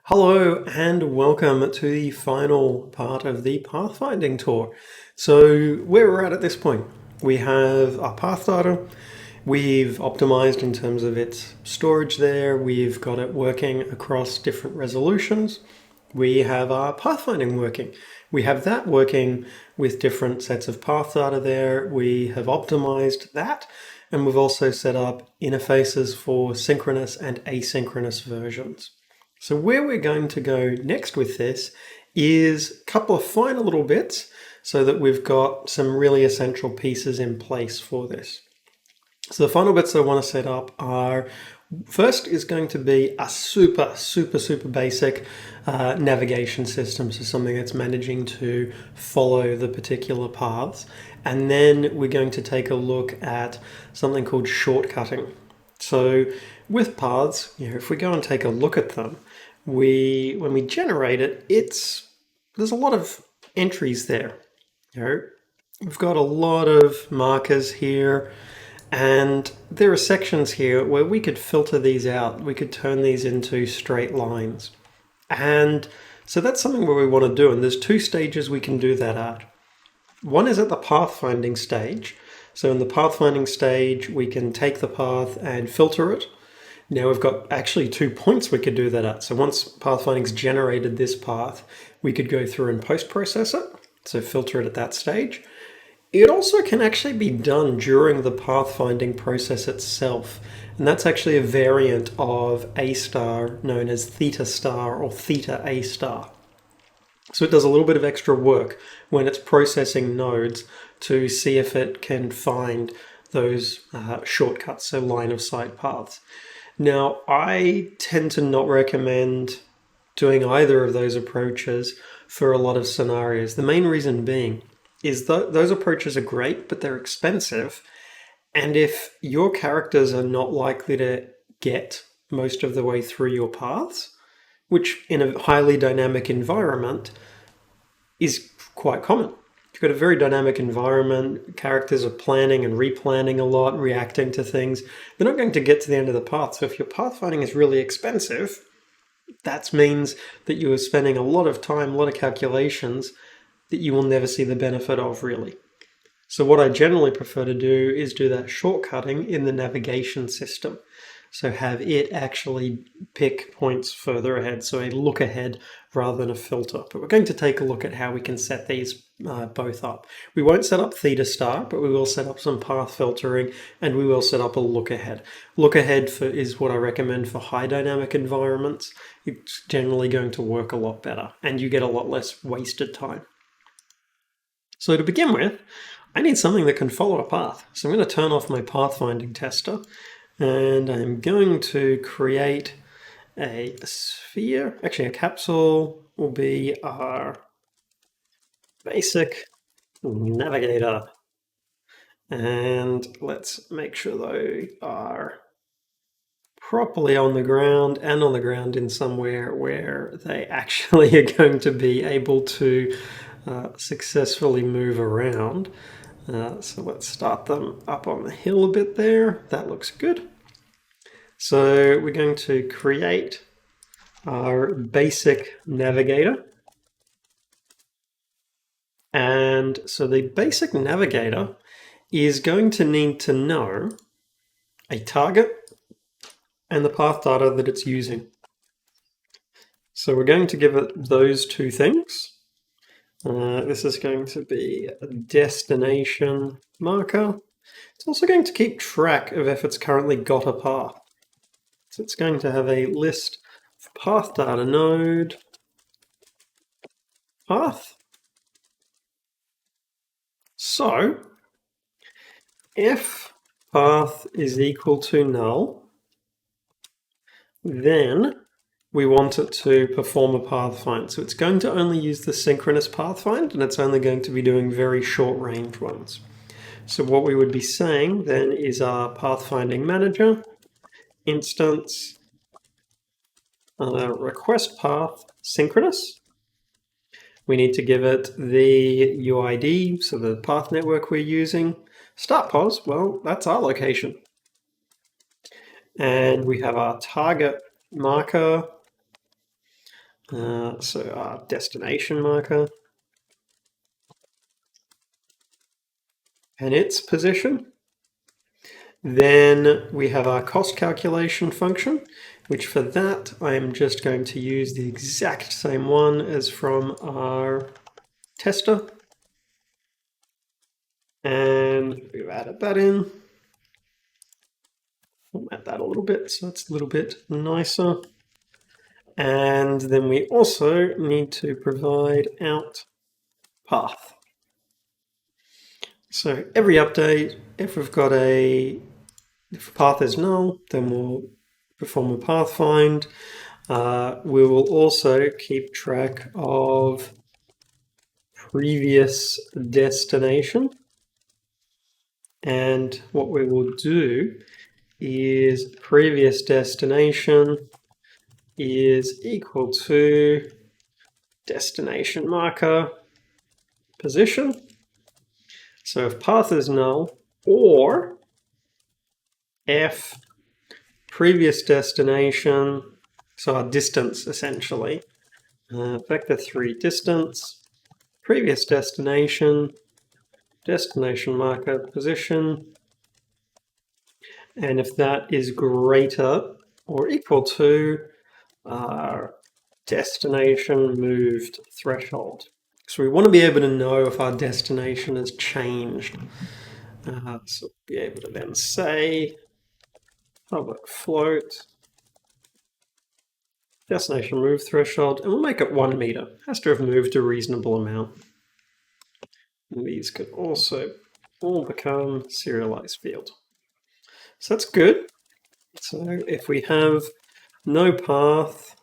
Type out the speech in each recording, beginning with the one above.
Hello and welcome to the final part of the pathfinding tour. So where we're at this point, we have our path data, we've optimized in terms of its storage there, we've got it working across different resolutions, we have our pathfinding working. We have that working with different sets of path data there, we have optimized that, and we've also set up interfaces for synchronous and asynchronous versions. So where we're going to go next with this is a couple of finer little bits so that we've got some really essential pieces in place for this. So the final bits I want to set up are, first is going to be a super basic navigation system. So something that's managing to follow the particular paths. And then we're going to take a look at something called shortcutting. So with paths, if we go and take a look at them, when we generate it, there's a lot of entries there. We've got a lot of markers here, and there are sections here where we could filter these out. We could turn these into straight lines. And so that's something where we want to do, and there's two stages we can do that at. One is at the pathfinding stage. So in the pathfinding stage, we can take the path and filter it. Now we've got actually 2 points we could do that at. So once pathfinding's generated this path, we could go through and post-process it, so filter it at that stage. It also can actually be done during the pathfinding process itself, and that's actually a variant of A star known as theta star or theta A star. So it does a little bit of extra work when it's processing nodes to see if it can find those shortcuts, so line of sight paths. Now, I tend to not recommend doing either of those approaches for a lot of scenarios. The main reason being is that those approaches are great, but they're expensive. And if your characters are not likely to get most of the way through your paths, which in a highly dynamic environment is quite common. You've got a very dynamic environment, characters are planning and replanning a lot, reacting to things. They're not going to get to the end of the path. So if your pathfinding is really expensive, that means that you are spending a lot of time, a lot of calculations that you will never see the benefit of, really. So what I generally prefer to do is do that shortcutting in the navigation system. So have it actually pick points further ahead, so a look ahead rather than a filter. But we're going to take a look at how we can set these both up. We won't set up theta star, but we will set up some path filtering, and we will set up a look ahead. Look ahead is what I recommend for high dynamic environments. It's generally going to work a lot better, and you get a lot less wasted time. So to begin with, I need something that can follow a path. So I'm going to turn off my pathfinding tester, and I'm going to create a sphere. Actually, a capsule will be our basic navigator. And let's make sure they are properly on the ground and on the ground in somewhere where they actually are going to be able to successfully move around. So let's start them up on the hill a bit there. That looks good. So we're going to create our basic navigator. And so the basic navigator is going to need to know a target and the path data that it's using. So we're going to give it those two things. This is going to be a destination marker. It's also going to keep track of if it's currently got a path. So it's going to have a list of path data node, path. So if path is equal to null, then we want it to perform a path find. So it's going to only use the synchronous path find, and it's only going to be doing very short range ones. So what we would be saying then is our pathfinding manager instance request path synchronous. We need to give it the UID, so the path network we're using. Start pos, well, that's our location. And we have our target marker So our destination marker and its position. Then we have our cost calculation function, which for that I am just going to use the exact same one as from our tester. And we've added that in. Format that a little bit so it's a little bit nicer. And then we also need to provide out path. So every update, if path is null, then we'll perform a path find. We will also keep track of previous destination. And what we will do is previous destination is equal to destination marker position. So if path is null, or if previous destination, so our distance essentially, vector3 distance, previous destination, destination marker position, and if that is greater or equal to our destination moved threshold. So we want to be able to know if our destination has changed. So be able to then say public float destination move threshold, and we'll make it 1 meter. It has to have moved a reasonable amount. And these could also all become serialized field. So that's good. So if we have no path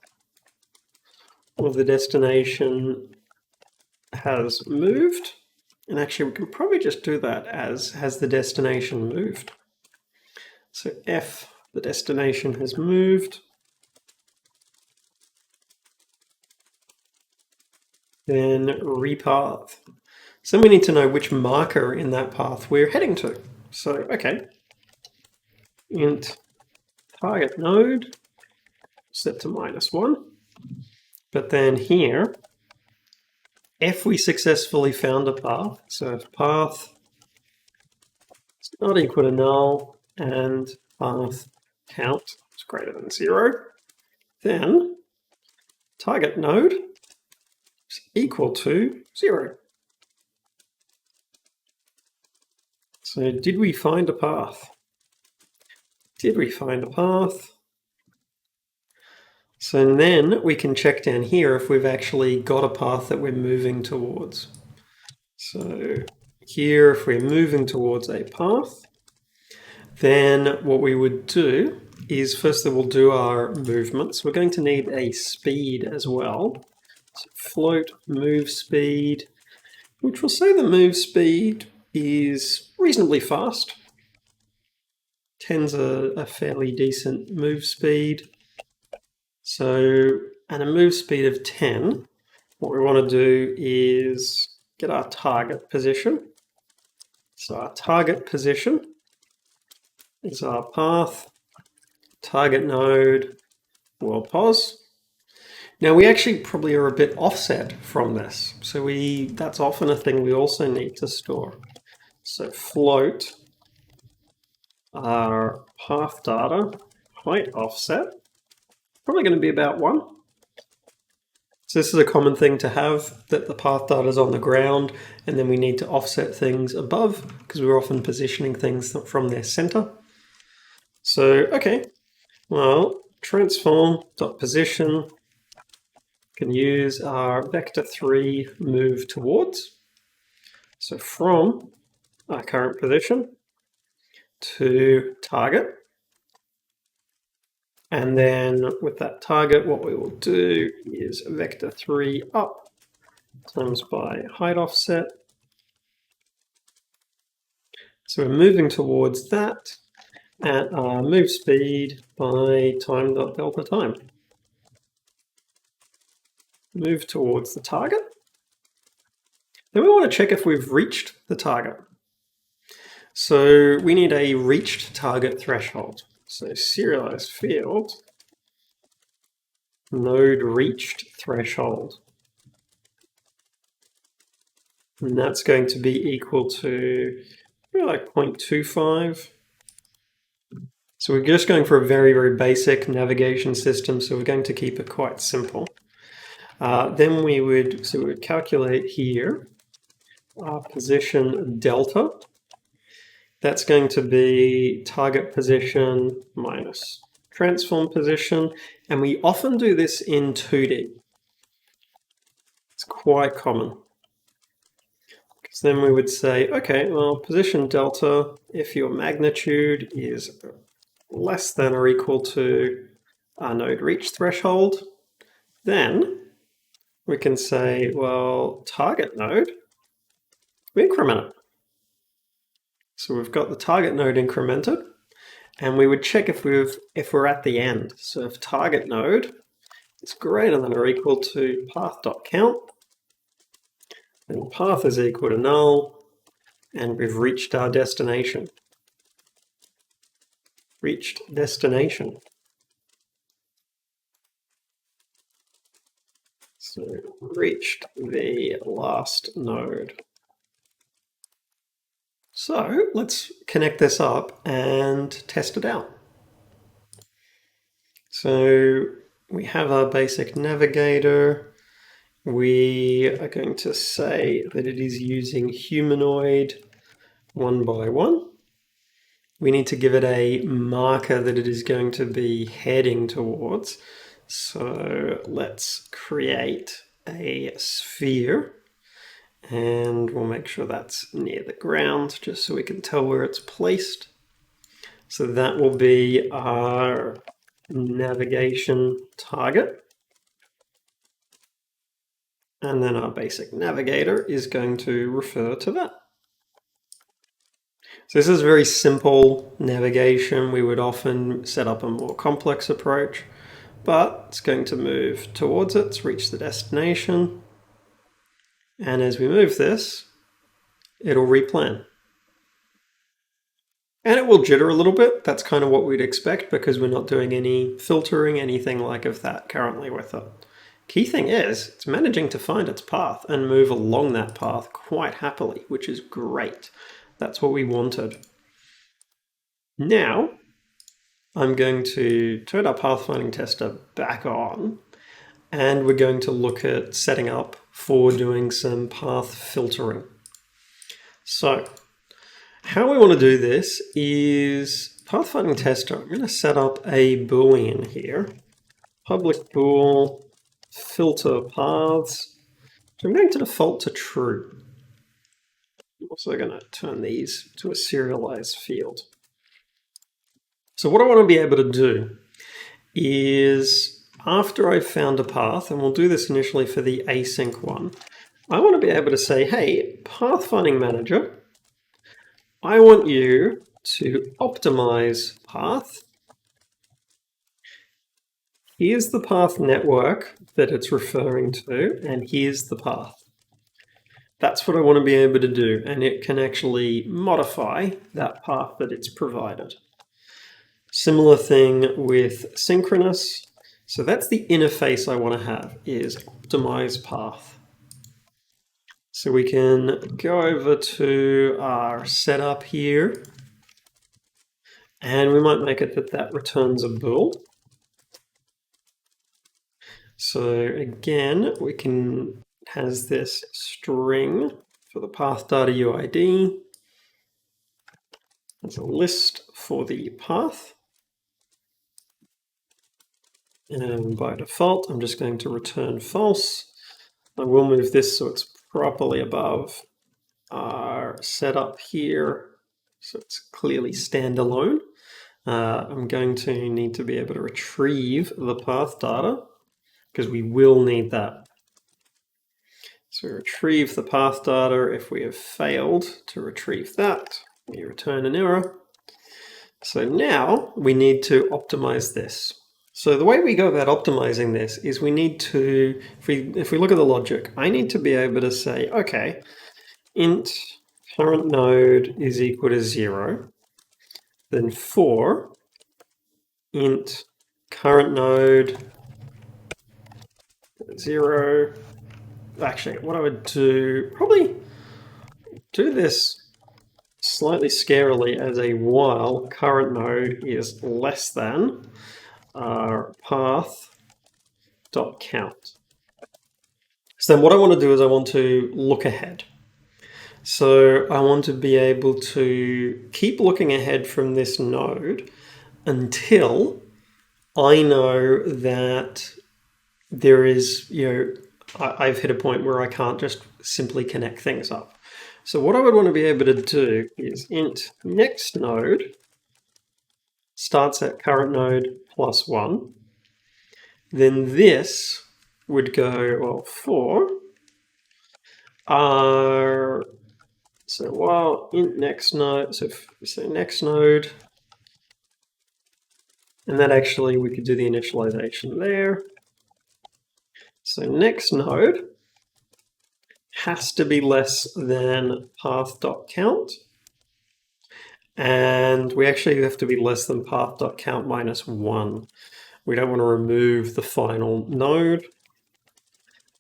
or the destination has moved, and actually we can probably just do that as has the destination moved. So if the destination has moved, then repath. So we need to know which marker in that path we're heading to. So, okay, int target node set to -1. But then here, if we successfully found a path, so if path is not equal to null and path count is greater than 0, then target node is equal to 0. So did we find a path? Did we find a path? So then we can check down here if we've actually got a path that we're moving towards. So here, if we're moving towards a path, then what we would do is first we'll do our movements. We're going to need a speed as well. So float move speed, which will say the move speed is reasonably fast. 10's a fairly decent move speed. So at a move speed of 10, what we want to do is get our target position. So our target position is our path, target node, world pos. Now we actually probably are a bit offset from this. So that's often a thing we also need to store. So float our path data height offset, probably going to be about 1. So this is a common thing to have, that the path data is on the ground and then we need to offset things above because we're often positioning things from their center. So, okay, well, transform.position can use our vector3 move towards. So from our current position to target. And then with that target, what we will do is vector3 up times by height offset. So we're moving towards that at our move speed by time.delta time. Move towards the target. Then we want to check if we've reached the target. So we need a reached target threshold. So serialized field node reached threshold. And that's going to be equal to like 0.25. So we're just going for a very, very basic navigation system, so we're going to keep it quite simple. Then we would calculate here our position delta. That's going to be target position minus transform position, and we often do this in 2D. It's quite common. Because then we would say, okay, well, position delta, if your magnitude is less than or equal to our node reach threshold, then we can say, well, target node, we increment it. So we've got the target node incremented, and we would check if we're at the end. So if target node is greater than or equal to path.count, then path is equal to null, and we've reached our destination. Reached destination. So reached the last node. So let's connect this up and test it out. So we have our basic navigator. We are going to say that it is using humanoid 1 by 1. We need to give it a marker that it is going to be heading towards. So let's create a sphere, and we'll make sure that's near the ground just so we can tell where it's placed. So that will be our navigation target. And then our basic navigator is going to refer to that. So this is very simple navigation. We would often set up a more complex approach, but it's going to move towards it to reach the destination. And as we move this, it'll replan. And it will jitter a little bit. That's kind of what we'd expect because we're not doing any filtering, anything like of that currently with it. Key thing is, it's managing to find its path and move along that path quite happily, which is great. That's what we wanted. Now, I'm going to turn our pathfinding tester back on, and we're going to look at setting up for doing some path filtering. So, how we want to do this is pathfinding tester. I'm going to set up a boolean here, public bool filter paths. So I'm going to default to true. I'm also going to turn these to a serialized field. So what I want to be able to do is, after I've found a path, and we'll do this initially for the async one, I want to be able to say, hey, pathfinding manager, I want you to optimize path. Here's the path network that it's referring to, and here's the path. That's what I want to be able to do, and it can actually modify that path that it's provided. Similar thing with synchronous. So that's the interface I want to have, is optimize path. So we can go over to our setup here, and we might make it that returns a bool. So again, we can has this string for the path data UID. There's a list for the path. And by default, I'm just going to return false. I will move this so it's properly above our setup here, so it's clearly standalone. I'm going to need to be able to retrieve the path data because we will need that. So we retrieve the path data. If we have failed to retrieve that, we return an error. So now we need to optimize this. So the way we go about optimizing this is we need to, if we look at the logic, I need to be able to say, okay, int current node is equal to 0, then for int current node 0. Actually, what I would do, probably do this slightly scarily as a while current node is less than path.count. So then what I want to do is I want to look ahead. So I want to be able to keep looking ahead from this node until I know that there is, I've hit a point where I can't just simply connect things up. So what I would want to be able to do is int next node starts at current node plus 1. Then this would go, well, for so while int next node, so if we say next node, and that actually we could do the initialization there. So next node has to be less than path.count. And we actually have to be less than path.count minus 1. We don't want to remove the final node.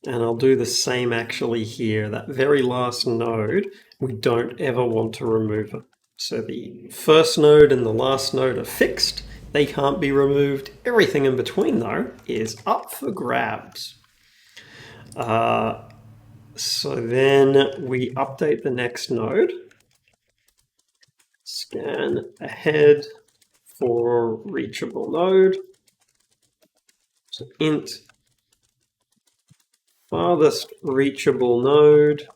And I'll do the same actually here. That very last node, we don't ever want to remove it. So the first node and the last node are fixed. They can't be removed. Everything in between, though, is up for grabs. So then we update the next node. Scan ahead for reachable node. So int farthest reachable node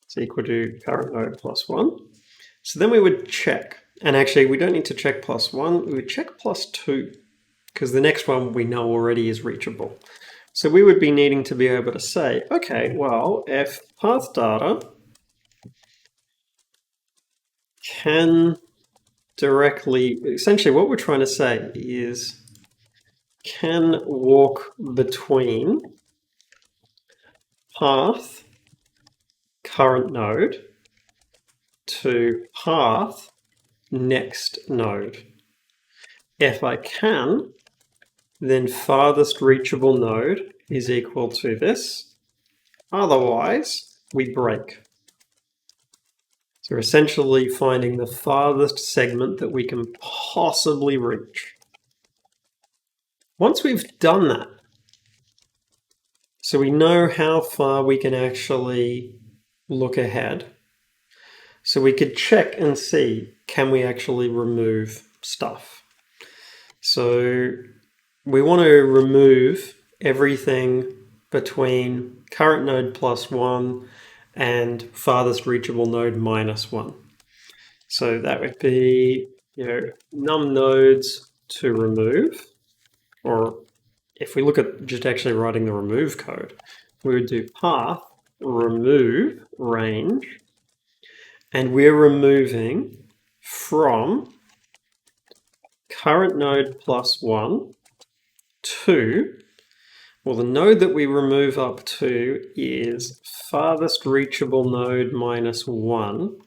is equal to current node plus 1. So then we would check. And actually, we don't need to check plus 1. We would check plus 2 because the next one we know already is reachable. So we would be needing to be able to say, okay, well, if path data can directly, essentially what we're trying to say is can walk between path current node to path next node. If I can, then farthest reachable node is equal to this. Otherwise, we break. So we're essentially finding the farthest segment that we can possibly reach. Once we've done that, so we know how far we can actually look ahead. So we could check and see, can we actually remove stuff? So we want to remove everything between current node plus 1 and farthest reachable node minus 1. So that would be, num nodes to remove, or if we look at just actually writing the remove code, we would do path remove range, and we're removing from current node plus 1 to, well, the node that we remove up to is farthest reachable node minus 1.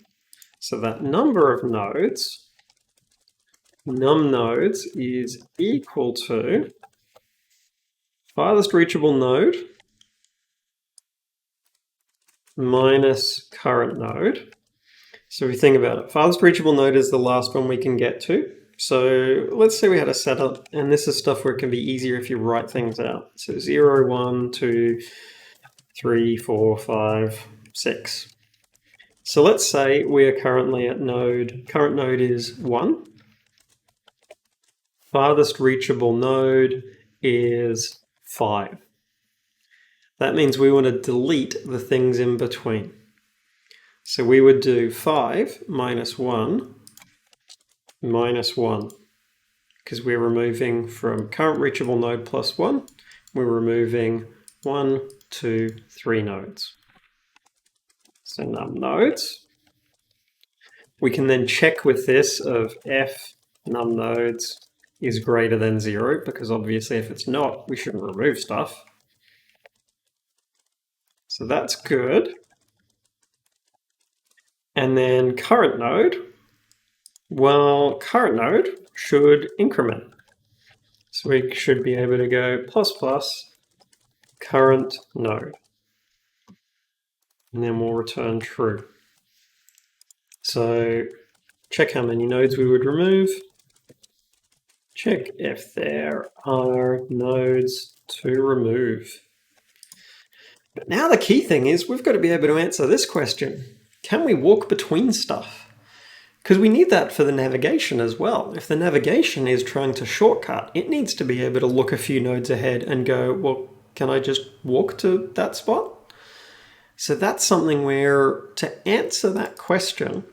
So that number of nodes, num nodes, is equal to farthest reachable node minus current node. So if we think about it, farthest reachable node is the last one we can get to. So let's say we had a setup, and this is stuff where it can be easier if you write things out. So 0, 1, 2, 3, 4, 5, 6. So let's say we are currently at current node is 1. Farthest reachable node is 5. That means we want to delete the things in between. So we would do 5 minus 1 minus 1, because we're removing from current reachable node plus 1, we're removing 1, 2, 3 nodes. So num nodes. We can then check with this of f num nodes is greater than 0, because obviously if it's not, we shouldn't remove stuff. So that's good. And then current node, well, current node should increment. So we should be able to go plus plus current node. And then we'll return true. So check how many nodes we would remove. Check if there are nodes to remove. But now the key thing is we've got to be able to answer this question. Can we walk between stuff? Because we need that for the navigation as well. If the navigation is trying to shortcut, it needs to be able to look a few nodes ahead and go, well, can I just walk to that spot? So that's something where, to answer that question,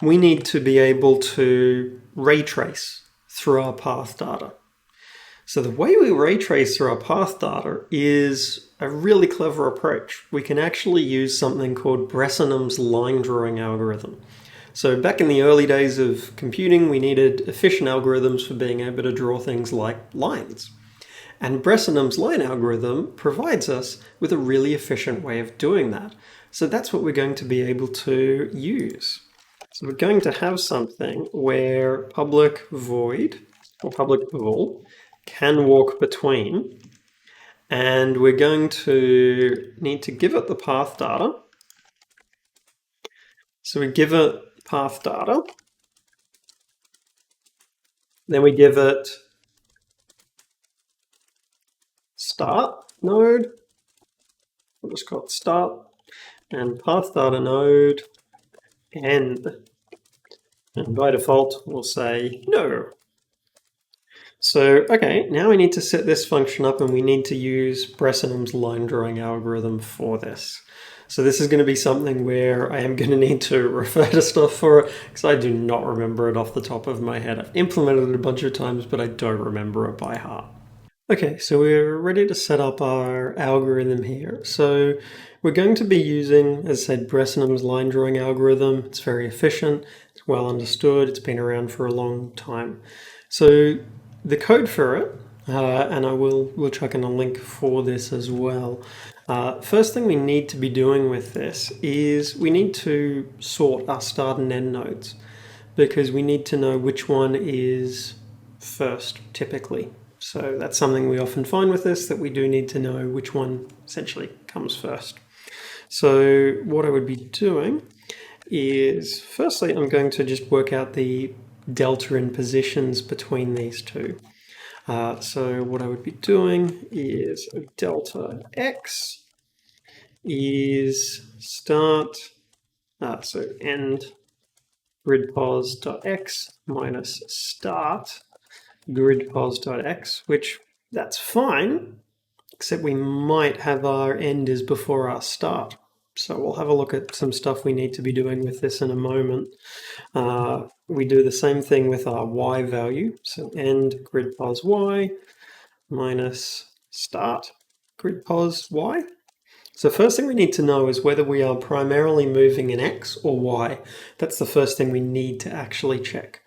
we need to be able to ray trace through our path data. So the way we ray trace through our path data is a really clever approach. We can actually use something called Bressinum's line drawing algorithm. So back in the early days of computing, we needed efficient algorithms for being able to draw things like lines. And Bressinum's line algorithm provides us with a really efficient way of doing that. So that's what we're going to be able to use. So we're going to have something where public void or public bool can walk between, and we're going to need to give it the path data. So we give it path data, then we give it start node, we'll just call it start, and path data node end. And by default, we'll say no. So, okay, now we need to set this function up and we need to use Bressinum's line drawing algorithm for this. So this is going to be something where I am going to need to refer to stuff for it because I do not remember it off the top of my head. I've implemented it a bunch of times, but I don't remember it by heart. Okay, so we're ready to set up our algorithm here. So we're going to be using, as I said, Bressinum's line drawing algorithm. It's very efficient, it's well understood, it's been around for a long time. So the code for it, and we'll chuck in a link for this as well. First thing we need to be doing with this is we need to sort our start and end nodes because we need to know which one is first typically. So that's something we often find with this, that we do need to know which one essentially comes first. So what I would be doing is, firstly, I'm going to just work out the delta in positions between these two. So what I would be doing is delta x is start, so end gridpos.x minus start gridpos.x, which that's fine, except we might have our end is before our start. So we'll have a look at some stuff we need to be doing with this in a moment. We do the same thing with our y value. So end gridpos y minus start gridpos y. So first thing we need to know is whether we are primarily moving in x or y. That's the first thing we need to actually check.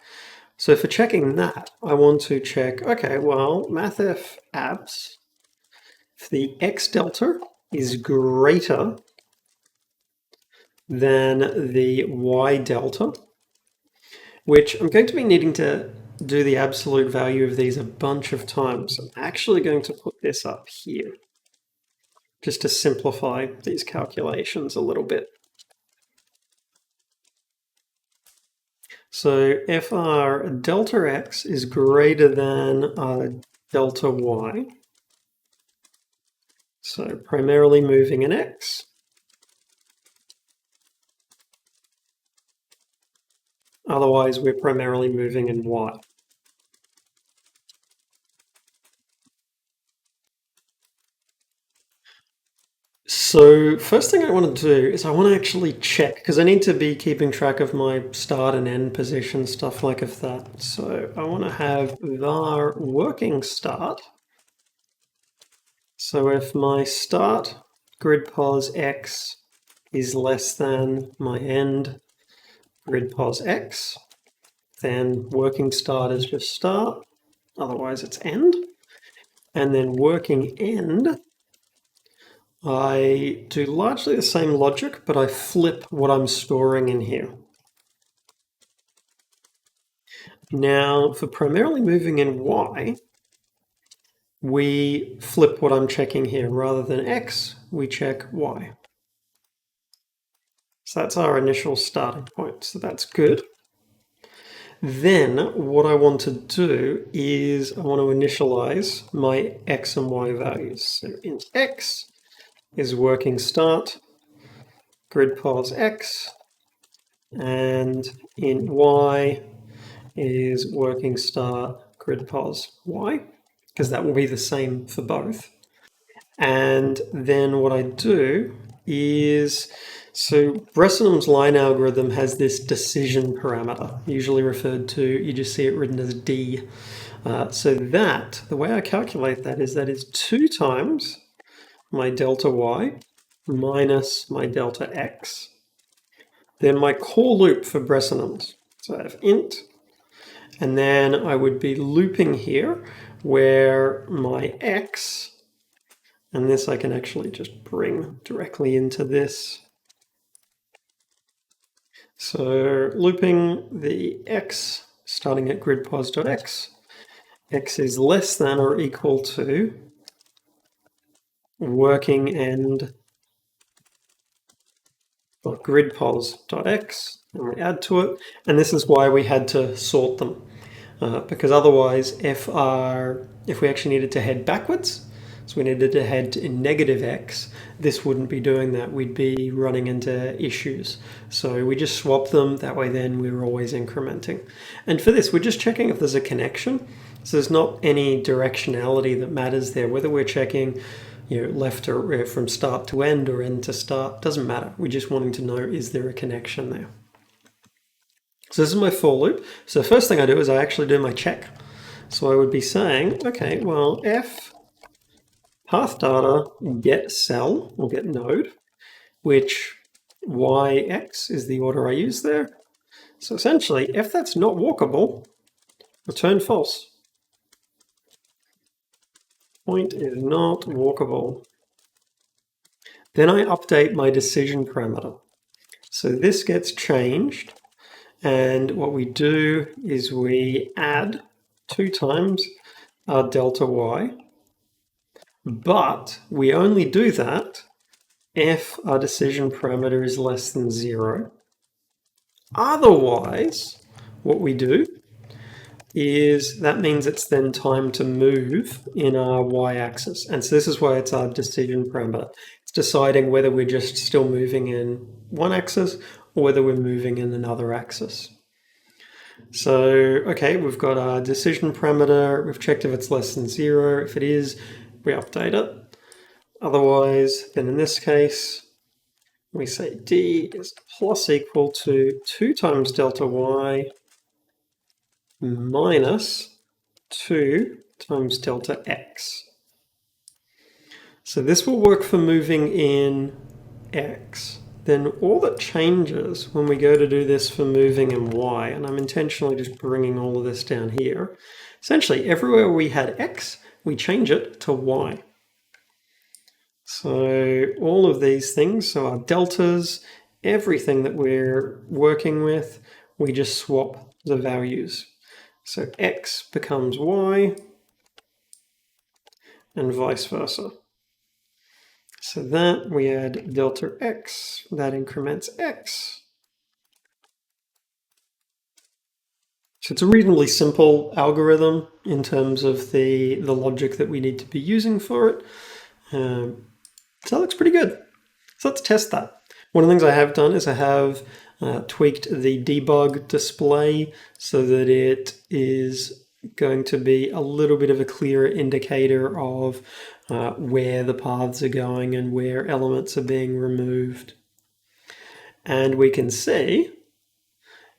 So for checking that, I want to check, okay, well, mathf abs, if the x delta is greater than the y delta, which I'm going to be needing to do the absolute value of these a bunch of times. I'm actually going to put this up here, just to simplify these calculations a little bit. So if our delta x is greater than our delta y, so primarily moving in x, otherwise we're primarily moving in y. So first thing I want to do is I want to actually check, because I need to be keeping track of my start and end position, stuff like that. So I want to have var working start. So if my start gridpos x is less than my end gridpos x, then working start is just start, otherwise it's end. And then working end, I do largely the same logic, but I flip what I'm storing in here. Now, for primarily moving in y, we flip what I'm checking here. Rather than X, we check Y. So that's our initial starting point. So that's good. Then what I want to do is I want to initialize my X and Y values. So int X is working start, grid pos X, and int Y is working start, grid pos Y, because that will be the same for both. And then what I do is, so Bressenham's line algorithm has this decision parameter, usually referred to, you just see it written as D. So that, the way I calculate that is 2 times my delta Y minus my delta X. Then my core loop for Bressenham's. So I have int, and then I would be looping here where my X, and this I can actually just bring directly into this. So looping the X, starting at gridpos.x, X is less than or equal to working end gridpos.x, and we add to it. And this is why we had to sort them, because otherwise if we actually needed to head backwards, so we needed to head in negative X, this wouldn't be doing that. We'd be running into issues. So we just swap them. That way then we're always incrementing. And for this, we're just checking if there's a connection. So there's not any directionality that matters there. Whether we're checking left or from start to end or end to start, doesn't matter. We're just wanting to know, is there a connection there? So this is my for loop. So the first thing I do is I actually do my check. So I would be saying, okay, well, f path data get cell or get node, which yx is the order I use there. So essentially, if that's not walkable, return false. Point is not walkable. Then I update my decision parameter. So this gets changed, and what we do is we add 2 times our delta y, but we only do that if our decision parameter is less than 0. Otherwise, what we do is that means it's then time to move in our y-axis. And so this is why it's our decision parameter. It's deciding whether we're just still moving in one axis or whether we're moving in another axis. So, okay, we've got our decision parameter. We've checked if it's less than 0. If it is, we update it. Otherwise, then in this case, we say D is plus equal to 2 times delta Y minus 2 times delta X. So this will work for moving in X. Then all that changes when we go to do this for moving in Y, and I'm intentionally just bringing all of this down here, essentially everywhere we had X, we change it to Y. So all of these things, so our deltas, everything that we're working with, we just swap the values. So X becomes Y and vice versa. So that we add delta X, that increments X. So it's a reasonably simple algorithm in terms of the logic that we need to be using for it. So that looks pretty good. So let's test that. One of the things I have done is I have tweaked the debug display so that it is going to be a little bit of a clearer indicator of where the paths are going and where elements are being removed. And we can see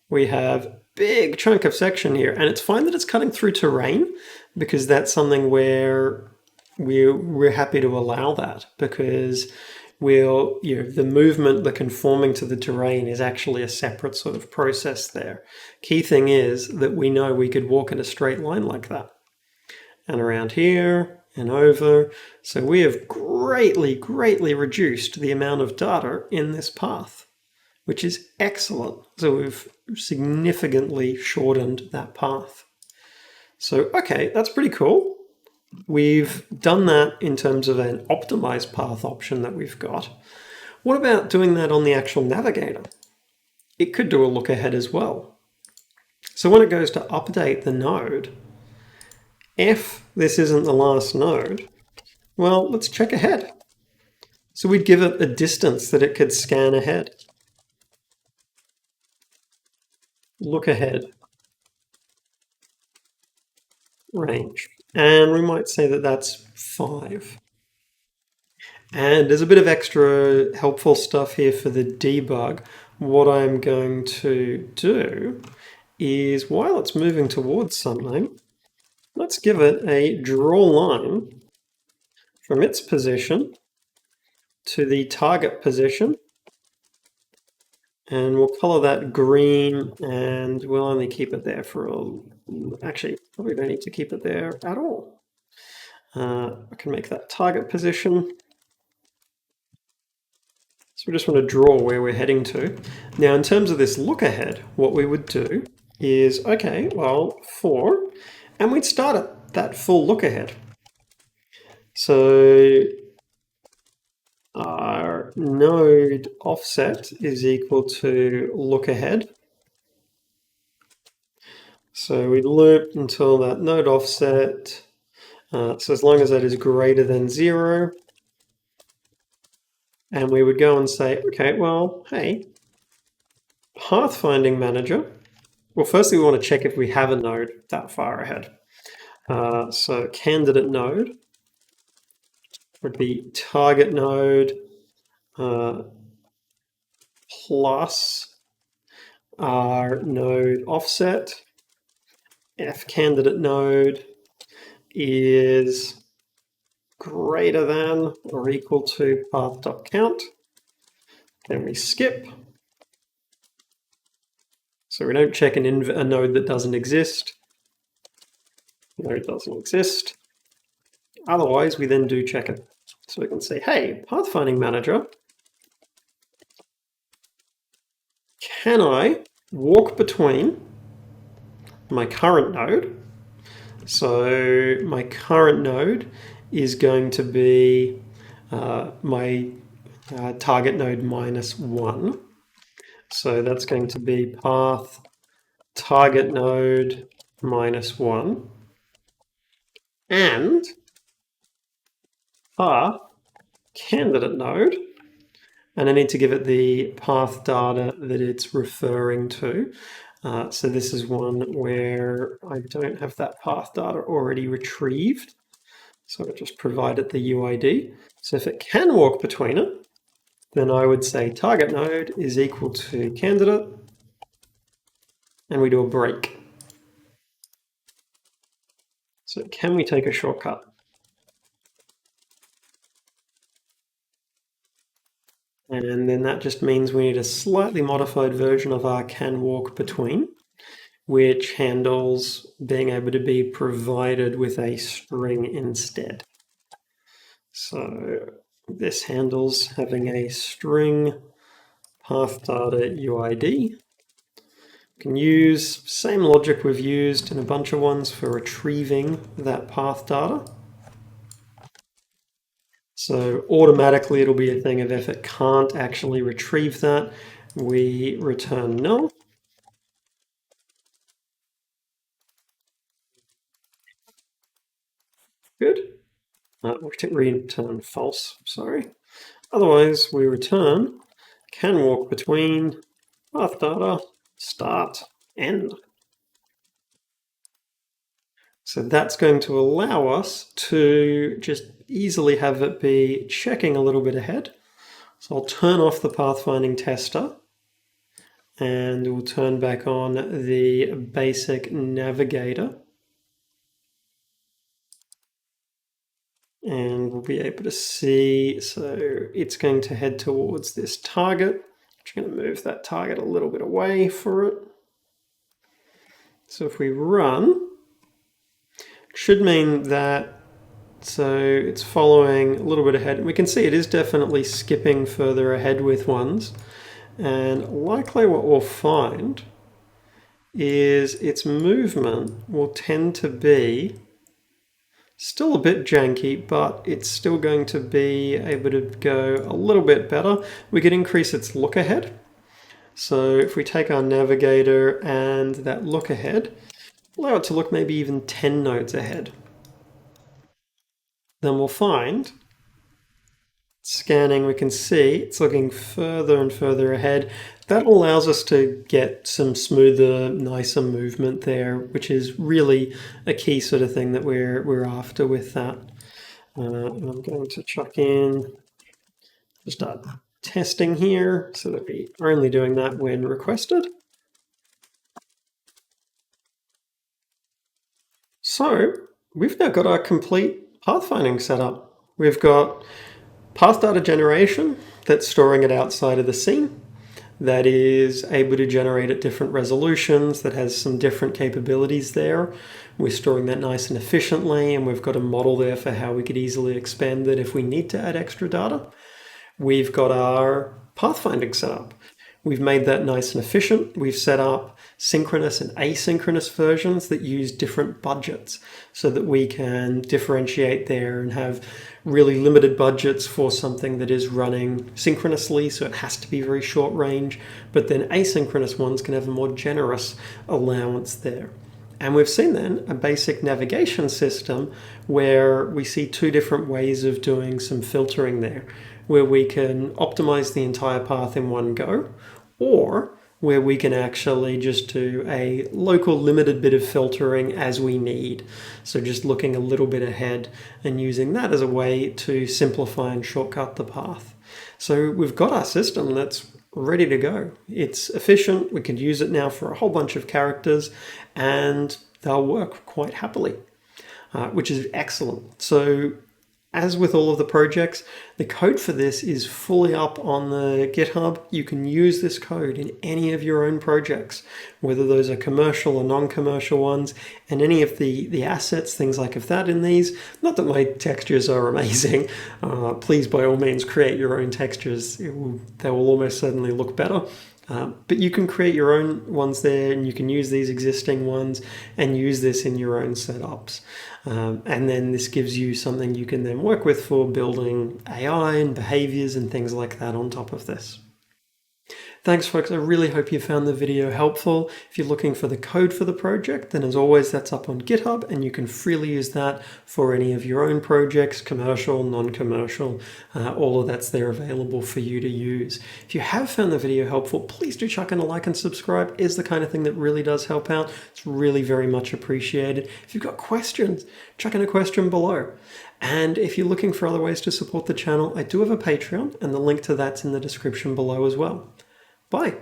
we have a big chunk of section here, and it's fine that it's cutting through terrain because that's something where we're happy to allow that, because the movement, the conforming to the terrain is actually a separate sort of process there. Key thing is that we know we could walk in a straight line like that. And around here and over. So we have greatly, greatly reduced the amount of data in this path, which is excellent. So we've significantly shortened that path. So, okay, that's pretty cool. We've done that in terms of an optimized path option that we've got. What about doing that on the actual Navigator? It could do a look ahead as well. So when it goes to update the node, if this isn't the last node, well, let's check ahead. So we'd give it a distance that it could scan ahead. Look ahead. Range. And we might say that that's 5. And there's a bit of extra helpful stuff here for the debug. What I'm going to do is, while it's moving towards something, let's give it a draw line from its position to the target position. And we'll color that green, and we'll only keep it there for actually, probably don't need to keep it there at all. I can make that target position. So we just want to draw where we're heading to. Now, in terms of this look ahead, what we would do is, okay, well, 4, and we'd start at that full look ahead. So our node offset is equal to look ahead. So we loop until that node offset, so as long as that is greater than 0, and we would go and say, okay, well, hey, Pathfinding Manager. Well, firstly, we want to check if we have a node that far ahead. So candidate node would be target node plus our node offset. If candidate node is greater than or equal to path.count, then we skip. So we don't check a node that doesn't exist. Node doesn't exist. Otherwise, we then do check it. So we can say, hey, Pathfinding Manager, can I walk between my current node? So my current node is going to be my target node -1. So that's going to be path target node -1 and path candidate node, and I need to give it the path data that it's referring to. So this is one where I don't have that path data already retrieved. So I just provide it the UID. So if it can walk between it, then I would say target node is equal to candidate, and we do a break. So can we take a shortcut? And then that just means we need a slightly modified version of our can walk between, which handles being able to be provided with a string instead. So this handles having a string path data UID. You can use same logic we've used in a bunch of ones for retrieving that path data. So automatically it'll be a thing of if it can't actually retrieve that, we return null. Good. Return false, sorry. Otherwise, we return can walk between path data, start, end. So that's going to allow us to just easily have it be checking a little bit ahead. So I'll turn off the pathfinding tester and we'll turn back on the basic navigator. And we'll be able to see, so it's going to head towards this target. I'm going to move that target a little bit away for it. So if we run, it should mean that, so it's following a little bit ahead. We can see it is definitely skipping further ahead with ones. And likely what we'll find is its movement will tend to be Still a bit janky, but it's still going to be able to go a little bit better. We could increase its look ahead. So if we take our navigator and that look ahead, allow it to look maybe even 10 nodes ahead. Then we'll find, scanning, we can see it's looking further and further ahead. That allows us to get some smoother, nicer movement there, which is really a key sort of thing that we're after with that. And I'm going to chuck in, start testing here so that we are only doing that when requested. So we've now got our complete pathfinding setup. We've got path data generation that's storing it outside of the scene, that is able to generate at different resolutions, that has some different capabilities there. We're storing that nice and efficiently, and we've got a model there for how we could easily expand it if we need to add extra data. We've got our pathfinding setup. We've made that nice and efficient. We've set up synchronous and asynchronous versions that use different budgets so that we can differentiate there and have really limited budgets for something that is running synchronously, so it has to be very short range, but then asynchronous ones can have a more generous allowance there. And we've seen then a basic navigation system where we see two different ways of doing some filtering there, where we can optimize the entire path in one go, or where we can actually just do a local limited bit of filtering as we need. So just looking a little bit ahead and using that as a way to simplify and shortcut the path. So we've got our system that's ready to go. It's efficient. We could use it now for a whole bunch of characters and they'll work quite happily, which is excellent. So as with all of the projects, the code for this is fully up on the GitHub. You can use this code in any of your own projects, whether those are commercial or non-commercial ones, and any of the assets, things like if that in these. Not that my textures are amazing. Please, by all means, create your own textures. They will almost certainly look better. But you can create your own ones there, and you can use these existing ones and use this in your own setups. And then this gives you something you can then work with for building AI and behaviors and things like that on top of this. Thanks, folks. I really hope you found the video helpful. If you're looking for the code for the project, then as always, that's up on GitHub, and you can freely use that for any of your own projects, commercial, non-commercial, all of that's there available for you to use. If you have found the video helpful, please do chuck in a like and subscribe. It is the kind of thing that really does help out. It's really very much appreciated. If you've got questions, chuck in a question below. And if you're looking for other ways to support the channel, I do have a Patreon, and the link to that's in the description below as well. Bye.